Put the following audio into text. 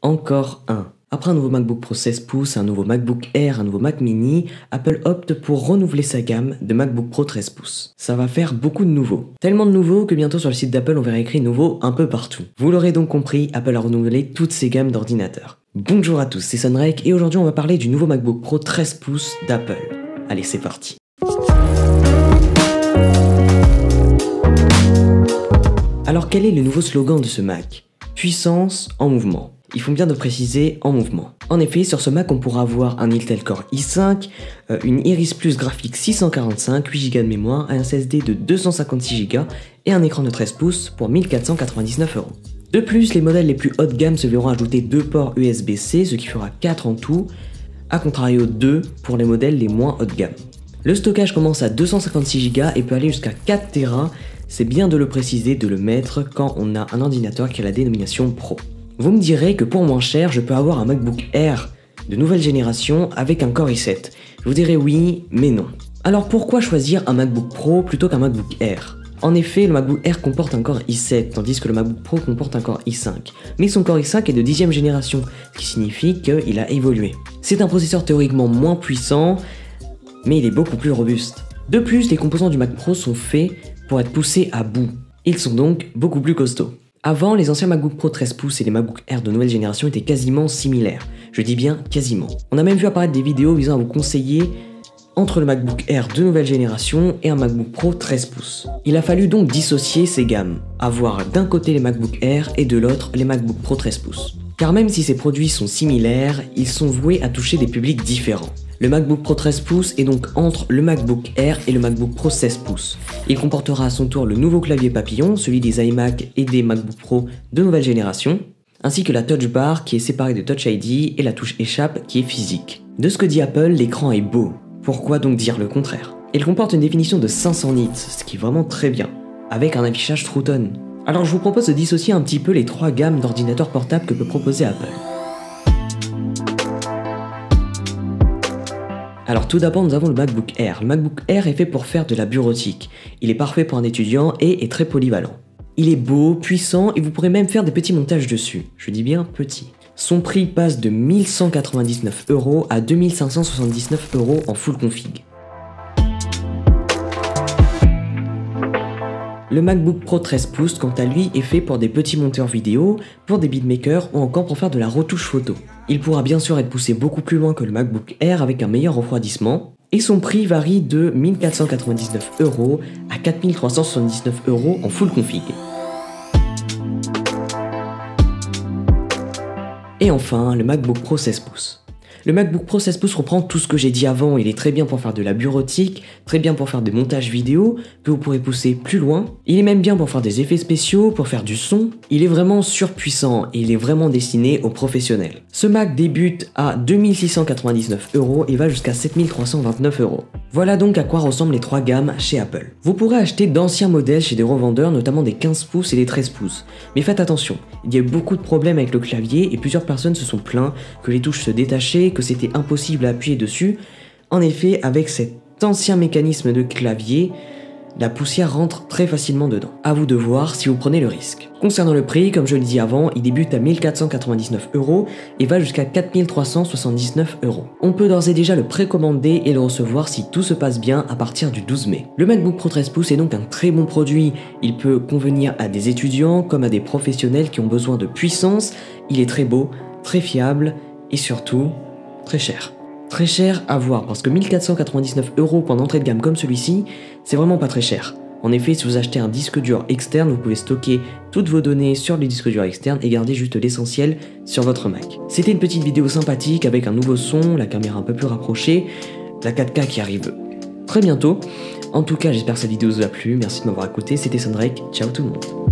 Encore un. Après un nouveau MacBook Pro 16 pouces, un nouveau MacBook Air, un nouveau Mac Mini, Apple opte pour renouveler sa gamme de MacBook Pro 13 pouces. Ça va faire beaucoup de nouveaux. Tellement de nouveaux que bientôt sur le site d'Apple on verra écrit nouveau un peu partout. Vous l'aurez donc compris, Apple a renouvelé toutes ses gammes d'ordinateurs. Bonjour à tous, c'est Sunrek et aujourd'hui on va parler du nouveau MacBook Pro 13 pouces d'Apple. Allez, c'est parti. Alors quel est le nouveau slogan de ce Mac? Puissance en mouvement. Ils font bien de préciser en mouvement. En effet, sur ce Mac, on pourra avoir un Intel Core i5, une Iris Plus graphique 645, 8Go de mémoire, un SSD de 256Go et un écran de 13 pouces pour 1499 €. De plus, les modèles les plus haut de gamme se verront ajouter 2 ports USB-C, ce qui fera 4 en tout, à contrario 2 pour les modèles les moins haut de gamme. Le stockage commence à 256Go et peut aller jusqu'à 4 Tera, c'est bien de le préciser, de le mettre quand on a un ordinateur qui a la dénomination Pro. Vous me direz que pour moins cher, je peux avoir un MacBook Air de nouvelle génération avec un Core i7. Je vous dirai oui, mais non. Alors pourquoi choisir un MacBook Pro plutôt qu'un MacBook Air? En effet, le MacBook Air comporte un Core i7, tandis que le MacBook Pro comporte un Core i5. Mais son Core i5 est de 10e génération, ce qui signifie qu'il a évolué. C'est un processeur théoriquement moins puissant, mais il est beaucoup plus robuste. De plus, les composants du Mac Pro sont faits pour être poussés à bout. Ils sont donc beaucoup plus costauds. Avant, les anciens MacBook Pro 13 pouces et les MacBook Air de nouvelle génération étaient quasiment similaires. Je dis bien quasiment. On a même vu apparaître des vidéos visant à vous conseiller entre le MacBook Air de nouvelle génération et un MacBook Pro 13 pouces. Il a fallu donc dissocier ces gammes, avoir d'un côté les MacBook Air et de l'autre les MacBook Pro 13 pouces. Car même si ces produits sont similaires, ils sont voués à toucher des publics différents. Le MacBook Pro 13 pouces est donc entre le MacBook Air et le MacBook Pro 16 pouces. Il comportera à son tour le nouveau clavier papillon, celui des iMac et des MacBook Pro de nouvelle génération, ainsi que la Touch Bar qui est séparée de Touch ID et la touche échappe qui est physique. De ce que dit Apple, l'écran est beau. Pourquoi donc dire le contraire? Il comporte une définition de 500 nits, ce qui est vraiment très bien, avec un affichage True Tone. Alors je vous propose de dissocier un petit peu les trois gammes d'ordinateurs portables que peut proposer Apple. Alors tout d'abord nous avons le MacBook Air. Le MacBook Air est fait pour faire de la bureautique. Il est parfait pour un étudiant et est très polyvalent. Il est beau, puissant et vous pourrez même faire des petits montages dessus. Je dis bien petit. Son prix passe de 1199 € à 2579 € en full config. Le MacBook Pro 13 pouces quant à lui est fait pour des petits monteurs vidéo, pour des beatmakers ou encore pour faire de la retouche photo. Il pourra bien sûr être poussé beaucoup plus loin que le MacBook Air avec un meilleur refroidissement, et son prix varie de 1499 € à 4379 € en full config. Et enfin, le MacBook Pro 16 pouces. Le MacBook Pro 16 pouces reprend tout ce que j'ai dit avant, il est très bien pour faire de la bureautique, très bien pour faire des montages vidéo, que vous pourrez pousser plus loin. Il est même bien pour faire des effets spéciaux, pour faire du son. Il est vraiment surpuissant et il est vraiment destiné aux professionnels. Ce Mac débute à 2699 € et va jusqu'à 7329 €. Voilà donc à quoi ressemblent les trois gammes chez Apple. Vous pourrez acheter d'anciens modèles chez des revendeurs, notamment des 15 pouces et des 13 pouces. Mais faites attention, il y a eu beaucoup de problèmes avec le clavier et plusieurs personnes se sont plaints que les touches se détachaient, que c'était impossible à appuyer dessus. En effet, avec cet ancien mécanisme de clavier, la poussière rentre très facilement dedans. À vous de voir si vous prenez le risque. Concernant le prix, comme je le dis avant, il débute à 1499 € et va jusqu'à 4379 €. On peut d'ores et déjà le précommander et le recevoir si tout se passe bien à partir du 12 mai. Le MacBook Pro 13 pouces est donc un très bon produit. Il peut convenir à des étudiants comme à des professionnels qui ont besoin de puissance. Il est très beau, très fiable et surtout très cher. Très cher à voir parce que 1499 € pour une entrée de gamme comme celui-ci, c'est vraiment pas très cher. En effet, si vous achetez un disque dur externe, vous pouvez stocker toutes vos données sur le disque dur externe et garder juste l'essentiel sur votre Mac. C'était une petite vidéo sympathique avec un nouveau son, la caméra un peu plus rapprochée, la 4K qui arrive très bientôt. En tout cas, j'espère que cette vidéo vous a plu, merci de m'avoir écouté, c'était Sunrek, ciao tout le monde.